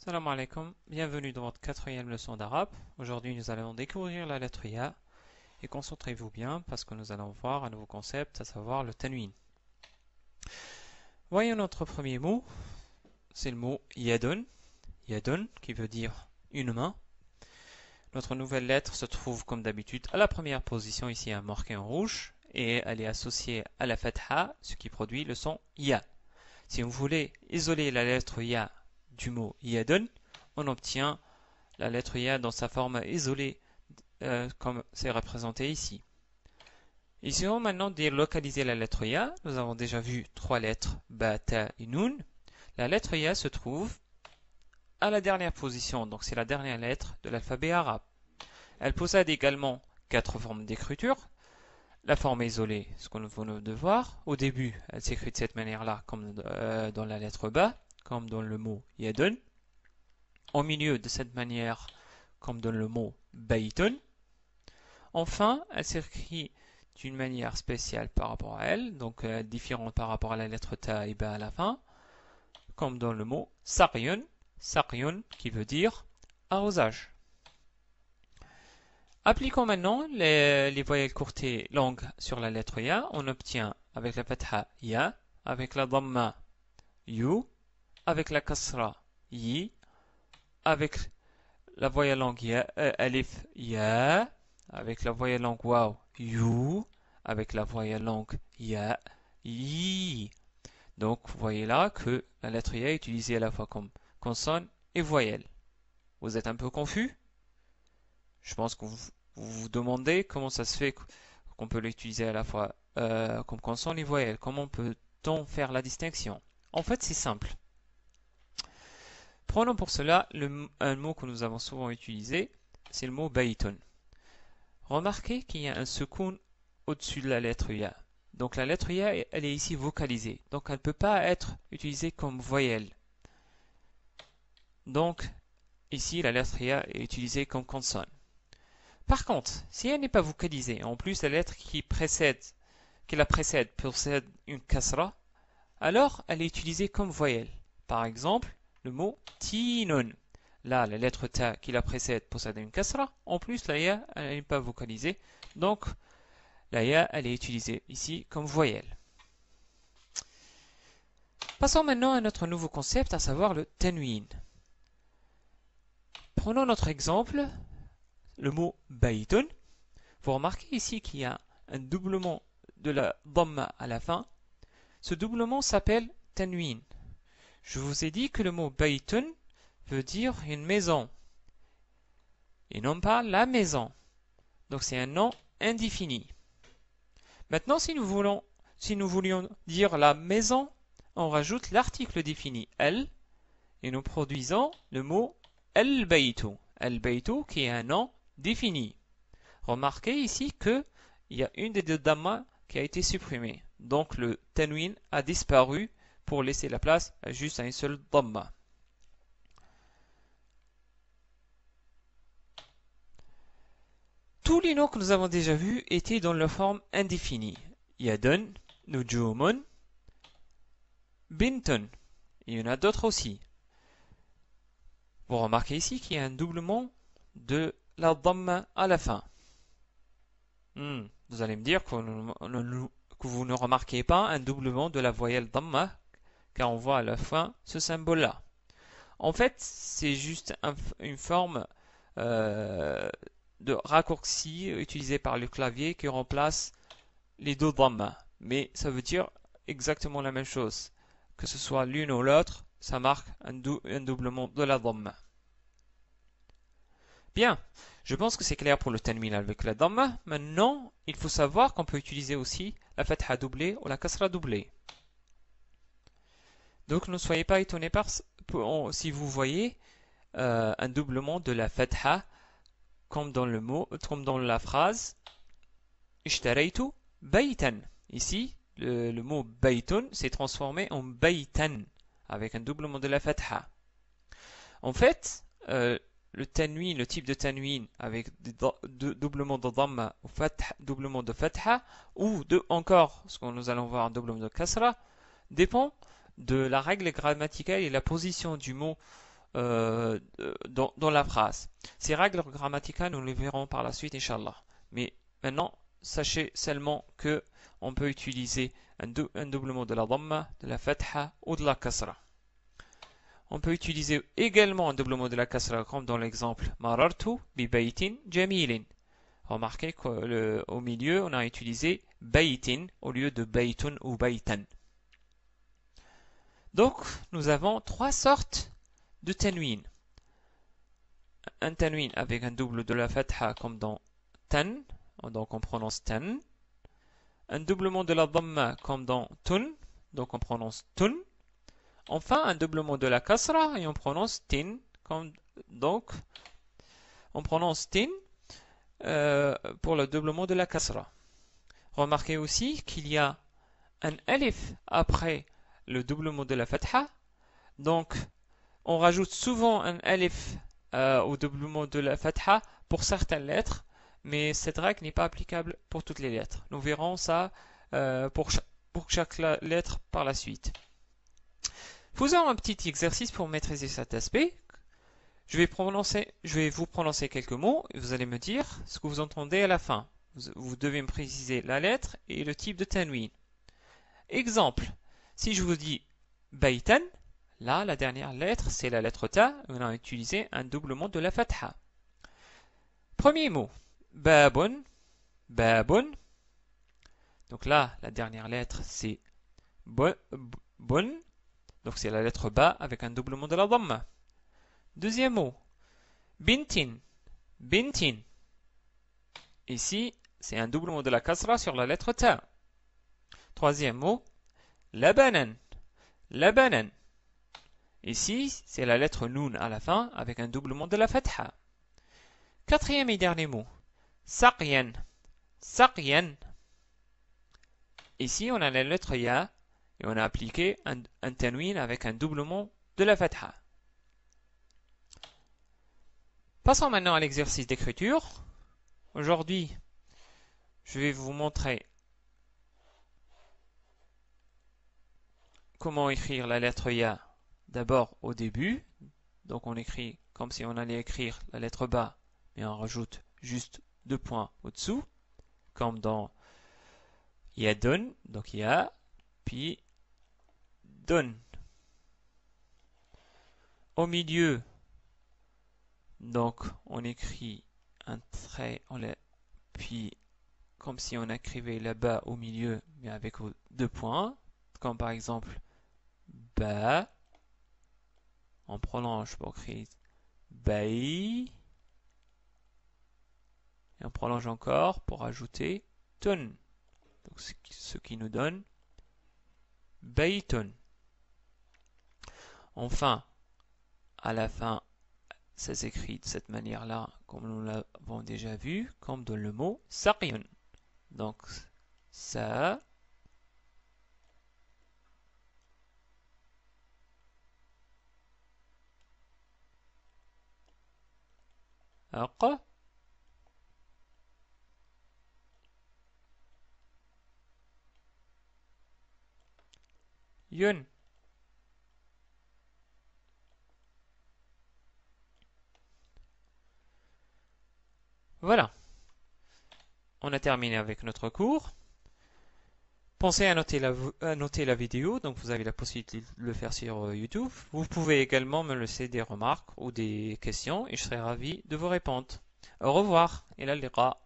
Salam alaikum, bienvenue dans votre quatrième leçon d'arabe. Aujourd'hui, nous allons découvrir la lettre Ya et concentrez-vous bien parce que nous allons voir un nouveau concept, à savoir le tanwin. Voyons notre premier mot, c'est le mot yadun, yadun qui veut dire une main. Notre nouvelle lettre se trouve comme d'habitude à la première position ici marquée en rouge et elle est associée à la fatha, ce qui produit le son Ya. Si vous voulez isoler la lettre Ya du mot yadun, on obtient la lettre Ya dans sa forme isolée, comme c'est représenté ici. Essayons maintenant de localiser la lettre Ya. Nous avons déjà vu trois lettres, Ba, Ta et Nun. La lettre Ya se trouve à la dernière position, donc c'est la dernière lettre de l'alphabet arabe. Elle possède également quatre formes d'écriture. La forme isolée, ce qu'on venait de voir. Au début, elle s'écrit de cette manière-là, comme dans la lettre Ba, comme dans le mot Yadun. Au milieu, de cette manière, comme dans le mot Baytun. Enfin, elle s'écrit d'une manière spéciale par rapport à elle, donc différente par rapport à la lettre Ta et Ba à la fin, comme dans le mot Saryun, Saryun qui veut dire arrosage. Appliquons maintenant les voyelles courtes et longues sur la lettre Ya. On obtient avec la fatha Ya, avec la dhamma Yu, avec la kasra Yi, avec la voyelle longue Ya, alif Ya, avec la voyelle longue Waw You, avec la voyelle longue Ya, Yi. Donc vous voyez là que la lettre Ya est utilisée à la fois comme consonne et voyelle. Vous êtes un peu confus? Je pense que vous demandez comment ça se fait qu'on peut l'utiliser à la fois comme consonne et voyelle. Comment peut-on faire la distinction? En fait, c'est simple. Prenons pour cela un mot que nous avons souvent utilisé, c'est le mot baytun. Remarquez qu'il y a un secoun au-dessus de la lettre Ya. Donc la lettre Ya, elle est ici vocalisée. Donc elle ne peut pas être utilisée comme voyelle. Donc ici, la lettre Ya est utilisée comme consonne. Par contre, si elle n'est pas vocalisée, en plus la lettre qui la précède possède une kasra, alors elle est utilisée comme voyelle. Par exemple, le mot tinun. Là, la lettre ta qui la précède possède une kasra. En plus, la ya, elle n'est pas vocalisée. Donc, la ya, elle est utilisée ici comme voyelle. Passons maintenant à notre nouveau concept, à savoir le tanwin. Prenons notre exemple, le mot baytun. Vous remarquez ici qu'il y a un doublement de la dhamma à la fin. Ce doublement s'appelle tanwin. Je vous ai dit que le mot baytun veut dire une maison et non pas la maison. Donc c'est un nom indéfini. Maintenant, si nous voulions dire la maison, on rajoute l'article défini el et nous produisons le mot el-baytu. El-baytu qui est un nom défini. Remarquez ici qu'il y a une des deux dhamma qui a été supprimée. Donc le tanwin a disparu pour laisser la place juste à une seule dhamma. Tous les noms que nous avons déjà vus étaient dans la forme indéfinie. Yadun, Nujumun, Bintun. Il y en a d'autres aussi. Vous remarquez ici qu'il y a un doublement de la dhamma à la fin. Vous allez me dire que vous ne remarquez pas un doublement de la voyelle dhamma, car on voit à la fin ce symbole-là. En fait, c'est juste une forme de raccourci utilisé par le clavier qui remplace les deux dhamma. Mais ça veut dire exactement la même chose. Que ce soit l'une ou l'autre, ça marque un doublement de la dhamma. Bien, je pense que c'est clair pour le tanwin avec la dhamma. Maintenant, il faut savoir qu'on peut utiliser aussi la fatha doublée ou la kasra doublée. Donc ne soyez pas étonnés si vous voyez un doublement de la fatha comme dans la phrase ishtaraytu baytan. Ici, le mot baytun s'est transformé en baytan avec un doublement de la fatha. En fait, le tanwin, le type de tanwin avec doublement de dhamma ou doublement de fatha ou encore ce que nous allons voir un doublement de kasra dépend de la règle grammaticale et la position du mot dans la phrase. Ces règles grammaticales, nous les verrons par la suite, Inch'Allah. Mais maintenant, sachez seulement que on peut utiliser un doublement de la dhamma, de la fatha ou de la kasra. On peut utiliser également un doublement de la kasra comme dans l'exemple marartu bi baytin jamilin. Remarquez qu'au milieu, on a utilisé baytin au lieu de baytun ou baytan. Donc, nous avons trois sortes de tanwin. Un tanwin avec un double de la fatha comme dans tan, donc on prononce tan. Un doublement de la dhamma comme dans tun, donc on prononce tun. Enfin, un doublement de la kasra et on prononce tin, donc on prononce tin pour le doublement de la kasra. Remarquez aussi qu'il y a un alif après le doublement de la fatha, donc on rajoute souvent un alif au doublement de la fatha pour certaines lettres, mais cette règle n'est pas applicable pour toutes les lettres. Nous verrons ça pour chaque lettre par la suite. Faisons un petit exercice pour maîtriser cet aspect. Je vais vous prononcer quelques mots et vous allez me dire ce que vous entendez à la fin. Vous devez me préciser la lettre et le type de tanwin. Exemple, si je vous dis baytan, là, la dernière lettre, c'est la lettre ta, on a utilisé un doublement de la fatha. Premier mot, babun, babun. Donc là, la dernière lettre, c'est bun, donc c'est la lettre ba avec un doublement de la dhamma. Deuxième mot, bintin, bintin. Ici, c'est un doublement de la kasra sur la lettre ta. Troisième mot, labanan, labanan. Ici, c'est la lettre noun à la fin avec un doublement de la fatha. Quatrième et dernier mot, saqyan, saqyan. Ici, on a la lettre ya et on a appliqué un tanwin avec un doublement de la fatha. Passons maintenant à l'exercice d'écriture. Aujourd'hui, je vais vous montrer comment écrire la lettre ya d'abord au début. Donc on écrit comme si on allait écrire la lettre ba, mais on rajoute juste 2 points au-dessous, comme dans yadun, donc ya, puis don. Au milieu, donc on écrit un trait, puis comme si on écrivait là-bas au milieu, mais avec 2 points, comme par exemple ba, on prolonge pour écrire bai, et on prolonge encore pour ajouter tun, donc ce qui nous donne baitun. Enfin, à la fin, ça s'écrit de cette manière-là, comme nous l'avons déjà vu, comme dans le mot saqyun. Donc, ça, aq, yun. Voilà. On a terminé avec notre cours. Pensez à noter la vidéo, donc vous avez la possibilité de le faire sur YouTube. Vous pouvez également me laisser des remarques ou des questions et je serai ravi de vous répondre. Au revoir et la liqa.